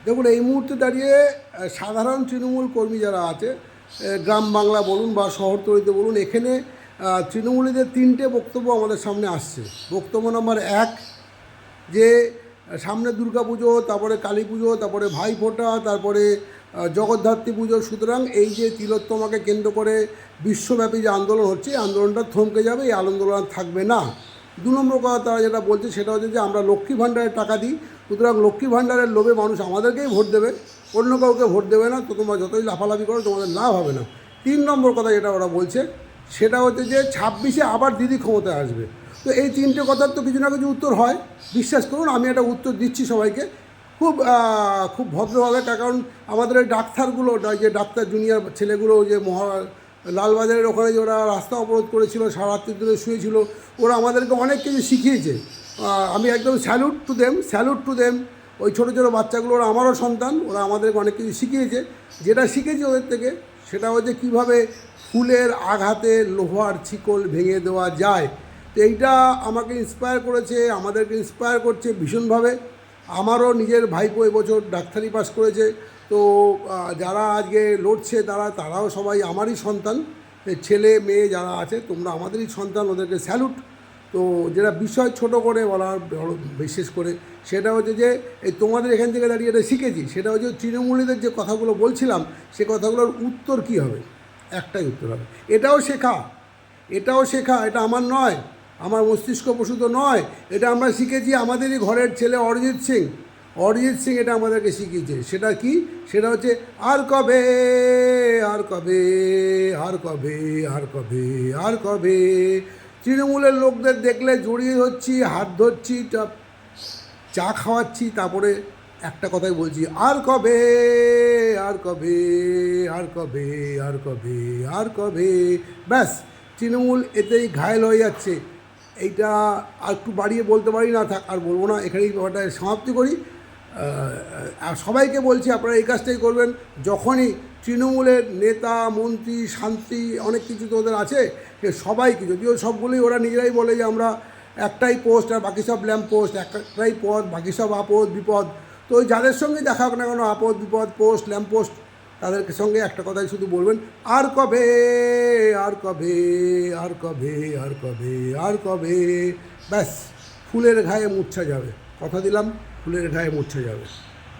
দেখুন, এই মুহূর্তে দাঁড়িয়ে সাধারণ তৃণমূল কর্মী যারা আছে, গ্রাম বাংলা বলুন বা শহরতলিতে বলুন, এখানে তৃণমূলীদের তিনটে বক্তব্য আমাদের সামনে আসছে। বক্তব্য নম্বর এক, যে সামনে দুর্গাপুজো, তারপরে কালী পুজো, তারপরে ভাইফোঁটা, তারপরে জগদ্ধাত্রী পুজো, সুতরাং এই যে তিলোত্তমাকে কেন্দ্র করে বিশ্বব্যাপী যে আন্দোলন হচ্ছে, এই আন্দোলনটা থমকে যাবে, এই আন্দোলন আর থাকবে না। দু নম্বর কথা তারা যেটা বলছে সেটা হচ্ছে যে আমরা লক্ষ্মী ভাণ্ডারের টাকা দিই, সুতরাং লক্ষ্মী ভাণ্ডারের লোভে মানুষ আমাদেরকেই ভোট দেবে, অন্য কাউকে ভোট দেবে না, তো তোমরা যতই লাফালাফি করো তোমাদের লাভ হবে না। তিন নম্বর কথা যেটা ওরা বলছে সেটা হচ্ছে যে 26-এ আবার দিদি ক্ষমতায় আসবে। তো এই তিনটে কথার তো কিছু না কিছু উত্তর হয়, বিশ্বাস করুন। আমি একটা উত্তর দিচ্ছি সবাইকে খুব খুব ভদ্রভাবে, কারণ আমাদের এই ডাক্তারগুলো, যে ডাক্তার জুনিয়র ছেলেগুলো যে লালবাজারের ওখানে যে ওরা রাস্তা অবরোধ করেছিল, সারারাত্রি ধরে শুয়েছিল, ওরা আমাদেরকে অনেক কিছু শিখিয়েছে। আমি একদম স্যালুট টু দেম। ওই ছোটো ছোটো বাচ্চাগুলো ওরা আমারও সন্তান, ওরা আমাদেরকে অনেক কিছু শিখিয়েছে। যেটা শিখেছি ওদের থেকে সেটা হচ্ছে কীভাবে ফুলের আঘাতে লোহার শিকল ভেঙে দেওয়া যায়। তো এইটা আমাকে ইন্সপায়ার করেছে, আমাদেরকে ইন্সপায়ার করছে ভীষণভাবে। আমারও নিজের ভাইপো এবছর ডাক্তারি পাস করেছে। তো যারা আজকে লড়ছে তারাও সবাই আমারই সন্তান, ছেলে মেয়ে যারা আছে তোমরা আমাদেরই সন্তান, ওদেরকে স্যালুট। তো যেটা বিষয় ছোট করে বলার বিশেষ করে সেটা হচ্ছে যে এই তোমাদের এখান থেকে দাঁড়িয়ে এটা শিখেছি, সেটা হচ্ছে তৃণমূলীদের যে কথাগুলো বলছিলাম সে কথাগুলোর উত্তর কী হবে, একটাই উত্তর হবে, এটাও শেখা। এটা আমার নয়, আমার মস্তিষ্ক প্রসূত নয়, এটা আমরা শিখেছি আমাদেরই ঘরের ছেলে অরিজিৎ সিং এটা আমাদেরকে শিখিয়েছে। সেটা কি? সেটা হচ্ছে আর কবে, আর কবে, আর কবে, আর কবে, আর কবে। তৃণমূলের লোকদের দেখলে জড়িয়ে ধরছি, হাত ধরছি, চা খাওয়াচ্ছি, তারপরে একটা কথাই বলছি, আর কবে, আর কবে, আর কবে, আর কবে, আর কবে। ব্যাস, তৃণমূল এতেই ঘায়েল হয়ে যাচ্ছে। এইটা আর একটু বাড়িয়ে বলতে পারি না, থাক আর বলবো না, এখানেই ব্যাপারটা সমাপ্তি করি। আর সবাইকে বলছি আপনারা এই কাজটাই করবেন, যখনই তৃণমূলের নেতা মন্ত্রী শান্তি অনেক কিছু তো ওদের আছে, সে সবাইকে, যদিও সবগুলোই ওরা নিজেরাই বলে যে আমরা একটাই পোস্ট আর বাকি সব ল্যাম্প পোস্ট, একটাই পদ বাকি সব আপদ বিপদ। তো ওই যাদের সঙ্গে দেখা হোক না কেন, আপদ বিপদ পোস্ট ল্যাম্প পোস্ট, তাদের সঙ্গে একটা কথাই শুধু বলবেন, আর কবে, আর কবে, আর কবে, আর কবে, আর কবে। ব্যাস, ফুলের ঘায়ে মূর্ছা যাবে, কথা দিলাম, ফুলের ঘায়ে মূর্ছা যাবে।